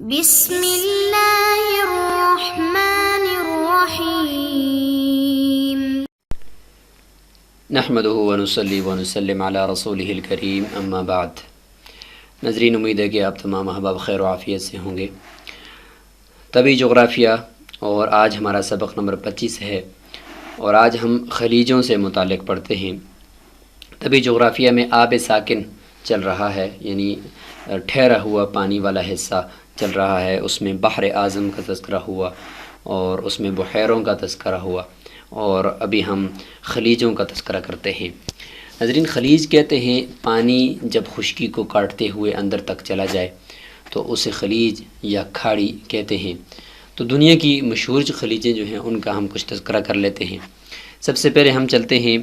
بسم اللہ الرحمن الرحیم نحمدہ ونصلی ونسلم علی رسولہ الکریم اما بعد۔ ناظرین، امید ہے کہ آپ تمام احباب خیر و عافیت سے ہوں گے۔ طبی جغرافیہ، اور آج ہمارا سبق نمبر 25 ہے، اور آج ہم خلیجوں سے متعلق پڑھتے ہیں۔ طبی جغرافیہ میں آب ساکن چل رہا ہے، یعنی ٹھہرا ہوا پانی والا حصہ چل رہا ہے، اس میں بحر اعظم کا تذکرہ ہوا اور اس میں بحیروں کا تذکرہ ہوا، اور ابھی ہم خلیجوں کا تذکرہ کرتے ہیں۔ ناظرین، خلیج کہتے ہیں پانی جب خشکی کو کاٹتے ہوئے اندر تک چلا جائے تو اسے خلیج یا کھاڑی کہتے ہیں۔ تو دنیا کی مشہور جو خلیجیں جو ہیں ان کا ہم کچھ تذکرہ کر لیتے ہیں۔ سب سے پہلے ہم چلتے ہیں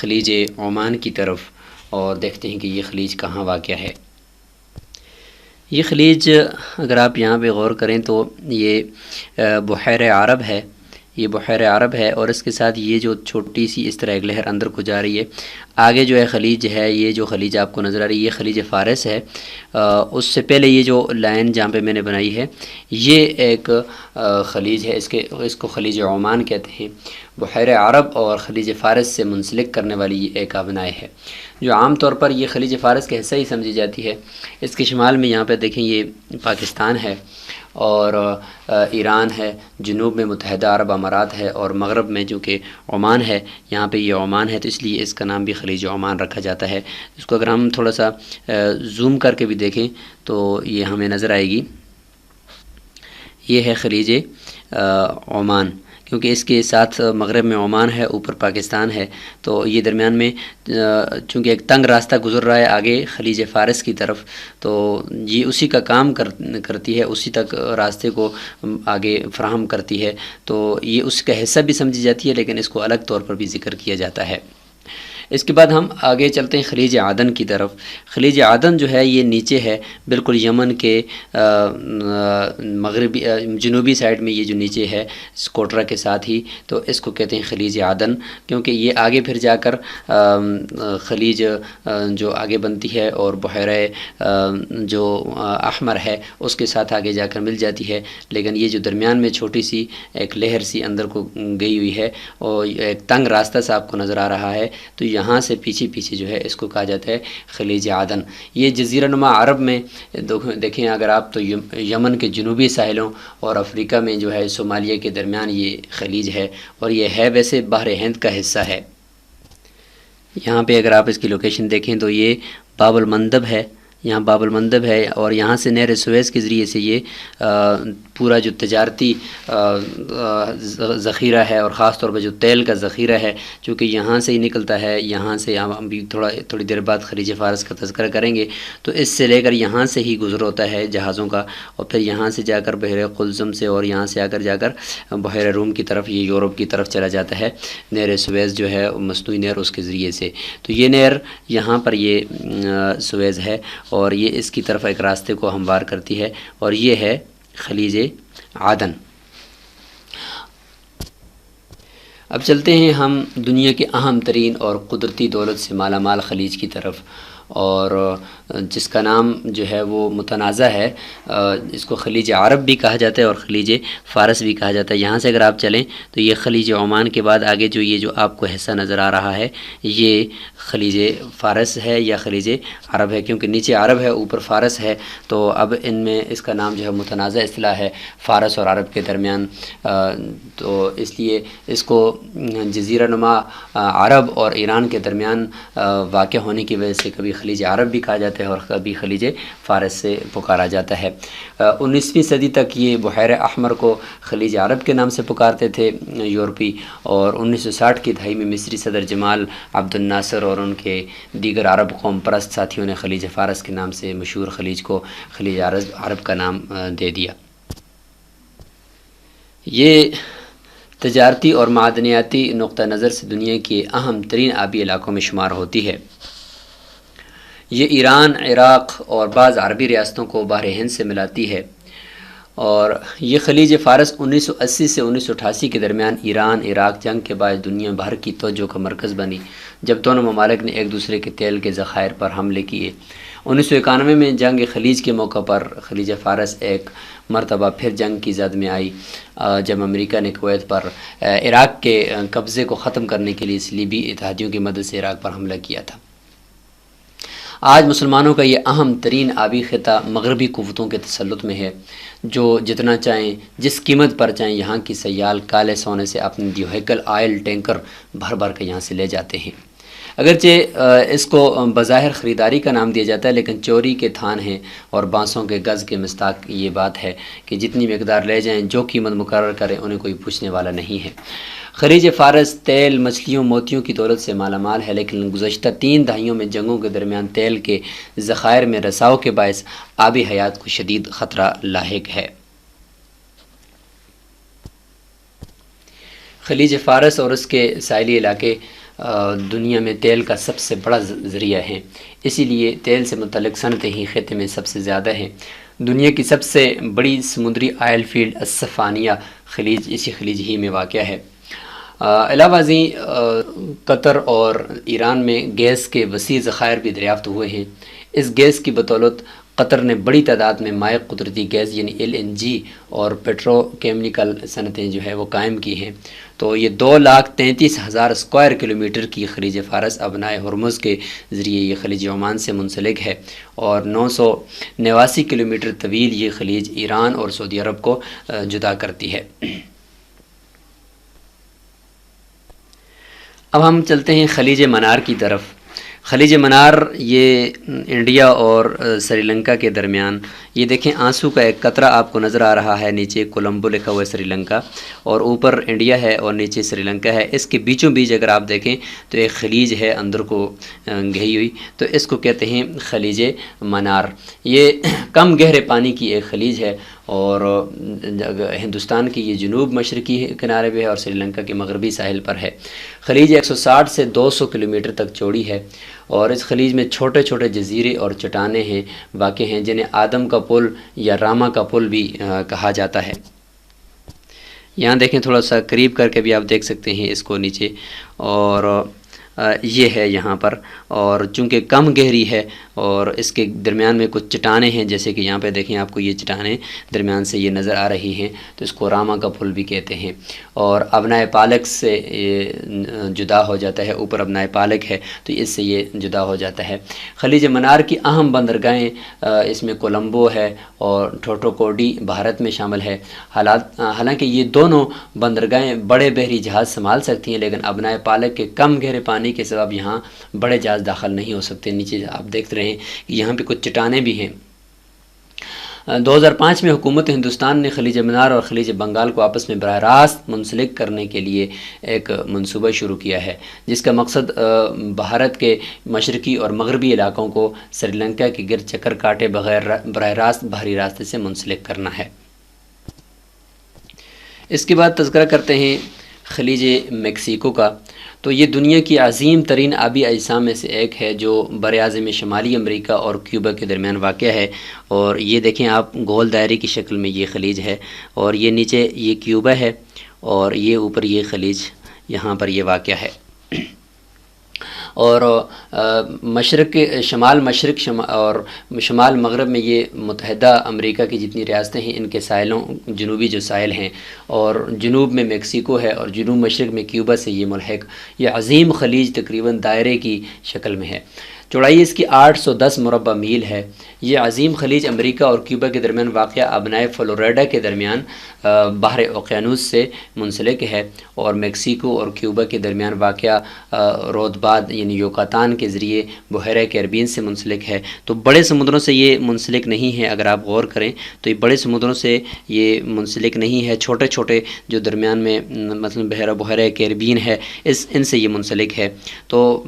خلیج عمان کی طرف اور دیکھتے ہیں کہ یہ خلیج کہاں واقع ہے۔ یہ خلیج اگر آپ یہاں پہ غور کریں تو یہ بحیر عرب ہے، یہ بحیر عرب ہے، اور اس کے ساتھ یہ جو چھوٹی سی اس طرح ایک لہر اندر کو جا رہی ہے، آگے جو ہے خلیج ہے، یہ جو خلیج آپ کو نظر آ رہی ہے یہ خلیج فارس ہے۔ اس سے پہلے یہ جو لائن جہاں پہ میں نے بنائی ہے یہ ایک خلیج ہے، اس کو خلیج عمان کہتے ہیں۔ بحیر عرب اور خلیج فارس سے منسلک کرنے والی یہ ایک آبنائے ہے، جو عام طور پر یہ خلیج فارس کا حصہ ہی سمجھی جاتی ہے۔ اس کے شمال میں یہاں پہ دیکھیں یہ پاکستان ہے، اور ایران ہے، جنوب میں متحدہ عرب امارات ہے، اور مغرب میں جو کہ عمان ہے، یہاں پہ یہ عمان ہے، تو اس لیے اس کا نام بھی خلیج عمان رکھا جاتا ہے۔ اس کو اگر ہم تھوڑا سا زوم کر کے بھی دیکھیں تو یہ ہمیں نظر آئے گی، یہ ہے خلیج عمان، کیونکہ اس کے ساتھ مغرب میں عمان ہے، اوپر پاکستان ہے، تو یہ درمیان میں چونکہ ایک تنگ راستہ گزر رہا ہے آگے خلیج فارس کی طرف، تو یہ اسی کا کام کرتی ہے، اسی تک راستے کو آگے فراہم کرتی ہے، تو یہ اس کا حصہ بھی سمجھی جاتی ہے، لیکن اس کو الگ طور پر بھی ذکر کیا جاتا ہے۔ اس کے بعد ہم آگے چلتے ہیں خلیج عدن کی طرف۔ خلیج عدن جو ہے یہ نیچے ہے، بالکل یمن کے مغربی جنوبی سائڈ میں، یہ جو نیچے ہے سکوٹرا کے ساتھ ہی، تو اس کو کہتے ہیں خلیج عدن، کیونکہ یہ آگے پھر جا کر خلیج جو آگے بنتی ہے اور بحیرہ جو احمر ہے اس کے ساتھ آگے جا کر مل جاتی ہے، لیکن یہ جو درمیان میں چھوٹی سی ایک لہر سی اندر کو گئی ہوئی ہے اور ایک تنگ راستہ سا آپ کو نظر آ رہا ہے، تو یہاں سے پیچھے جو ہے اس کو کہا جاتا ہے خلیج عدن۔ یہ جزیرہ نما عرب میں دیکھیں اگر آپ، تو یمن کے جنوبی ساحلوں اور افریقہ میں جو ہے صومالیہ کے درمیان یہ خلیج ہے، اور یہ ہے ویسے بحر ہند کا حصہ ہے۔ یہاں پہ اگر آپ اس کی لوکیشن دیکھیں تو یہ باب المندب ہے، یہاں باب المندب ہے، اور یہاں سے نہر سویز کے ذریعے سے یہ پورا جو تجارتی ذخیرہ ہے، اور خاص طور پہ جو تیل کا ذخیرہ ہے، چونکہ یہاں سے ہی نکلتا ہے، یہاں سے ہم بھی تھوڑی دیر بعد خلیج فارس کا تذکرہ کریں گے، تو اس سے لے کر یہاں سے ہی گزر ہوتا ہے جہازوں کا، اور پھر یہاں سے جا کر بحیرہ قلزم سے، اور یہاں سے جا کر بحیرہ روم کی طرف، یہ یورپ کی طرف چلا جاتا ہے، نہر سویز جو ہے مصنوعی نہر اس کے ذریعے سے۔ تو یہ نہر یہاں پر یہ سویز ہے، اور یہ اس کی طرف ایک راستے کو ہموار کرتی ہے، اور یہ ہے خلیج عدن۔ اب چلتے ہیں ہم دنیا کے اہم ترین اور قدرتی دولت سے مالا مال خلیج کی طرف، اور جس کا نام جو ہے وہ متنازع ہے، اس کو خلیج عرب بھی کہا جاتا ہے اور خلیج فارس بھی کہا جاتا ہے۔ یہاں سے اگر آپ چلیں تو یہ خلیج عمان کے بعد آگے جو یہ جو آپ کو حصہ نظر آ رہا ہے یہ خلیج فارس ہے یا خلیج عرب ہے، کیونکہ نیچے عرب ہے اوپر فارس ہے، تو اب ان میں اس کا نام جو ہے متنازع اصطلاح ہے فارس اور عرب کے درمیان، تو اس لیے اس کو جزیرہ نما عرب اور ایران کے درمیان واقع ہونے کی وجہ سے کبھی خلیج عرب بھی کہا جاتا ہے اور کبھی خلیج فارس سے پکارا جاتا ہے۔ 19ویں صدی تک یہ بحیرہ احمر کو خلیج عرب کے نام سے پکارتے تھے یورپی، اور 1960 کی دہائی میں مصری صدر جمال عبد الناصر اور ان کے دیگر عرب قوم پرست ساتھیوں نے خلیج فارس کے نام سے مشہور خلیج کو خلیج عرب کا نام دے دیا۔ یہ تجارتی اور معدنیاتی نقطہ نظر سے دنیا کے اہم ترین آبی علاقوں میں شمار ہوتی ہے۔ یہ ایران، عراق اور بعض عربی ریاستوں کو بحر ہند سے ملاتی ہے، اور یہ خلیج فارس 1980 سے 1988 کے درمیان ایران عراق جنگ کے باعث دنیا بھر کی توجہ کا مرکز بنی، جب دونوں ممالک نے ایک دوسرے کے تیل کے ذخائر پر حملے کیے۔ 1991 میں جنگ خلیج کے موقع پر خلیج فارس ایک مرتبہ پھر جنگ کی زد میں آئی، جب امریکہ نے کویت پر عراق کے قبضے کو ختم کرنے کے لیے صلیبی اتحادیوں کی مدد سے عراق پر حملہ کیا تھا۔ آج مسلمانوں کا یہ اہم ترین آبی خطہ مغربی قوتوں کے تسلط میں ہے، جو جتنا چاہیں جس قیمت پر چاہیں یہاں کی سیال کالے سونے سے اپنے دیوہیکل آئل ٹینکر بھر بھر کے یہاں سے لے جاتے ہیں۔ اگرچہ اس کو بظاہر خریداری کا نام دیا جاتا ہے، لیکن چوری کے تھان ہیں اور بانسوں کے گز کے مصداق یہ بات ہے کہ جتنی مقدار لے جائیں، جو قیمت مقرر کریں، انہیں کوئی پوچھنے والا نہیں ہے۔ خلیج فارس تیل، مچھلیوں، موتیوں کی دولت سے مالا مال ہے، لیکن گزشتہ 3 دہائیوں میں جنگوں کے درمیان تیل کے ذخائر میں رساؤ کے باعث آبی حیات کو شدید خطرہ لاحق ہے۔ خلیج فارس اور اس کے ساحلی علاقے دنیا میں تیل کا سب سے بڑا ذریعہ ہیں، اسی لیے تیل سے متعلق صنعتیں ہی خطے میں سب سے زیادہ ہیں۔ دنیا کی سب سے بڑی سمندری آئل فیلڈ السفانیہ خلیج اسی خلیج ہی میں واقع ہے۔ علاوہ ازیں قطر اور ایران میں گیس کے وسیع ذخائر بھی دریافت ہوئے ہیں۔ اس گیس کی بدولت قطر نے بڑی تعداد میں مائع قدرتی گیس یعنی LNG اور پیٹرو کیمیکل صنعتیں جو ہے وہ قائم کی ہیں۔ تو یہ 2,33,000 اسکوائر کلومیٹر کی خلیج فارس ابنائے ہرمز کے ذریعے یہ خلیج عمان سے منسلک ہے، اور 989 کلومیٹر طویل یہ خلیج ایران اور سعودی عرب کو جدا کرتی ہے۔ اب ہم چلتے ہیں خلیج منار کی طرف۔ خلیج منار یہ انڈیا اور سری لنکا کے درمیان، یہ دیکھیں آنسو کا ایک قطرہ آپ کو نظر آ رہا ہے، نیچے کولمبو لکھا ہوا ہے سری لنکا، اور اوپر انڈیا ہے اور نیچے سری لنکا ہے۔ اس کے بیچوں بیچ اگر آپ دیکھیں تو ایک خلیج ہے اندر کو گہی ہوئی، تو اس کو کہتے ہیں خلیج منار۔ یہ کم گہرے پانی کی ایک خلیج ہے، اور ہندوستان کی یہ جنوب مشرقی کنارے پہ ہے اور سری لنکا کے مغربی ساحل پر ہے۔ خلیج 160 سے 200 کلومیٹر تک چوڑی ہے، اور اس خلیج میں چھوٹے چھوٹے جزیرے اور چٹانیں ہیں واقع ہیں، جنہیں آدم کا پل یا راما کا پل بھی کہا جاتا ہے۔ یہاں دیکھیں تھوڑا سا قریب کر کے بھی آپ دیکھ سکتے ہیں اس کو نیچے، اور یہ ہے یہاں پر، اور چونکہ کم گہری ہے اور اس کے درمیان میں کچھ چٹانیں ہیں، جیسے کہ یہاں پہ دیکھیں آپ کو یہ چٹانیں درمیان سے یہ نظر آ رہی ہیں، تو اس کو راما کا پل بھی کہتے ہیں، اور ابنائے پالک سے یہ جدا ہو جاتا ہے، اوپر ابنائے پالک ہے تو اس سے یہ جدا ہو جاتا ہے۔ خلیج منار کی اہم بندرگاہیں اس میں کولمبو ہے اور ٹھوٹوکوڈی بھارت میں شامل ہے۔ حالانکہ یہ دونوں بندرگاہیں بڑے بحری جہاز سنبھال سکتی ہیں، لیکن ابنائے پالک کے کم گہرے پانی کے سبب یہاں بڑے جہاز داخل نہیں ہو سکتے۔ نیچے آپ دیکھ رہے ہیں کہ یہاں پہ کچھ چٹانیں بھی ہیں۔ 2005 میں حکومت ہندوستان نے خلیج منار اور خلیج بنگال کو آپس میں براہ راست منسلک کرنے کے لیے ایک منصوبہ شروع کیا ہے، جس کا مقصد بھارت کے مشرقی اور مغربی علاقوں کو سری لنکا کے گرد چکر کاٹے بغیر براہ راست بحری راستے سے منسلک کرنا ہے۔ اس کے بعد تذکرہ کرتے ہیں خلیج میکسیکو کا۔ تو یہ دنیا کی عظیم ترین آبی اجسام میں سے ایک ہے، جو براعظم شمالی امریکہ اور کیوبا کے درمیان واقع ہے، اور یہ دیکھیں آپ گول دائرے کی شکل میں یہ خلیج ہے، اور یہ نیچے یہ کیوبا ہے اور یہ اوپر یہ خلیج یہاں پر یہ واقع ہے۔ اور مشرق اور شمال مغرب میں یہ متحدہ امریکہ کی جتنی ریاستیں ہیں ان کے ساحلوں جنوبی جو ساحل ہیں، اور جنوب میں میکسیکو ہے اور جنوب مشرق میں کیوبا سے یہ ملحق یہ عظیم خلیج تقریباً دائرے کی شکل میں ہے۔ چوڑائی اس کی 810 مربع میل ہے۔ یہ عظیم خلیج امریکہ اور کیوبا کے درمیان واقع ابنائے فلوریڈا کے درمیان بحر اوقیانوس سے منسلک ہے، اور میکسیکو اور کیوبا کے درمیان واقع رودباد یعنی یوکاتان کے ذریعے بحیرہ کیریبین سے منسلک ہے۔ تو بڑے سمندروں سے یہ منسلک نہیں ہے، اگر آپ غور کریں تو یہ بڑے سمندروں سے یہ منسلک نہیں ہے، چھوٹے چھوٹے جو درمیان میں مثلا بحیرہ کیریبین ہے ان سے یہ منسلک ہے۔ تو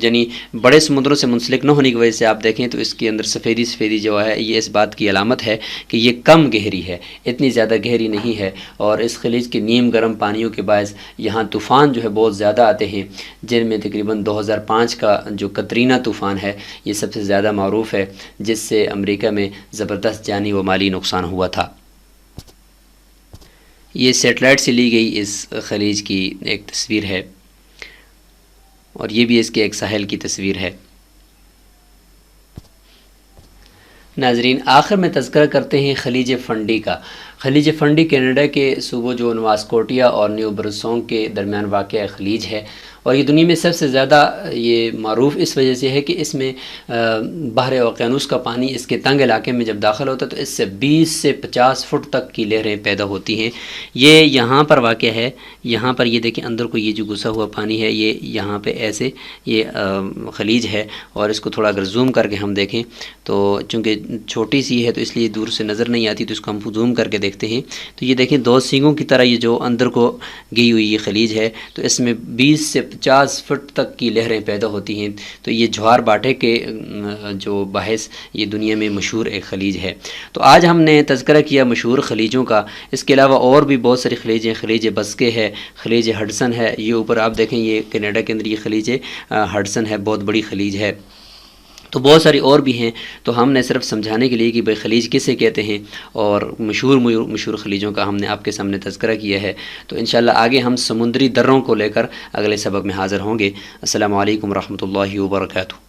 یعنی بڑے سمندروں سے منسلک نہ ہونے کی وجہ سے آپ دیکھیں تو اس کے اندر سفیدی جو ہے یہ اس بات کی علامت ہے کہ یہ کم گہری ہے، اتنی زیادہ گہری نہیں ہے، اور اس خلیج کے نیم گرم پانیوں کے باعث یہاں طوفان جو ہے بہت زیادہ آتے ہیں، جن میں تقریباً 2005 کا جو کترینہ طوفان ہے یہ سب سے زیادہ معروف ہے، جس سے امریکہ میں زبردست جانی و مالی نقصان ہوا تھا۔ یہ سیٹلائٹ سے لی گئی اس خلیج کی ایک تصویر ہے، اور یہ بھی اس کے ایک ساحل کی تصویر ہے۔ ناظرین، آخر میں تذکرہ کرتے ہیں خلیج فنڈی کا۔ خلیج فنڈی کینیڈا کے صوبوں جو نوا سکوٹیا اور نیو برسونگ کے درمیان واقع خلیج ہے، اور یہ دنیا میں سب سے زیادہ یہ معروف اس وجہ سے ہے کہ اس میں بحر اوقیانوس کا پانی اس کے تنگ علاقے میں جب داخل ہوتا ہے تو اس سے 20 سے 50 فٹ تک کی لہریں پیدا ہوتی ہیں۔ یہ یہاں پر واقع ہے، یہاں پر یہ دیکھیں اندر کو یہ جو گھسا ہوا پانی ہے، یہ یہاں پہ ایسے یہ خلیج ہے، اور اس کو تھوڑا اگر زوم کر کے ہم دیکھیں تو چونکہ چھوٹی سی ہے تو اس لیے دور سے نظر نہیں آتی، تو اس کو ہم زوم کر کے دیکھتے ہیں تو یہ دیکھیں دو سینگوں کی طرح یہ جو اندر کو گئی ہوئی یہ خلیج ہے، تو اس میں 20 سے 50 فٹ تک کی لہریں پیدا ہوتی ہیں۔ تو یہ جوار باٹے کے جو باعث یہ دنیا میں مشہور ایک خلیج ہے۔ تو آج ہم نے تذکرہ کیا مشہور خلیجوں کا، اس کے علاوہ اور بھی بہت ساری خلیج ہیں، خلیج بسکے ہے، خلیج ہڈسن ہے، یہ اوپر آپ دیکھیں یہ کینیڈا کے اندر یہ خلیج ہڈسن ہے، بہت بڑی خلیج ہے، تو بہت ساری اور بھی ہیں۔ تو ہم نے صرف سمجھانے کے لیے کہ بھائی خلیج کسے کہتے ہیں اور مشہور خلیجوں کا ہم نے آپ کے سامنے تذکرہ کیا ہے۔ تو انشاءاللہ آگے ہم سمندری دروں کو لے کر اگلے سبق میں حاضر ہوں گے۔ السلام علیکم ورحمۃ اللہ وبرکاتہ۔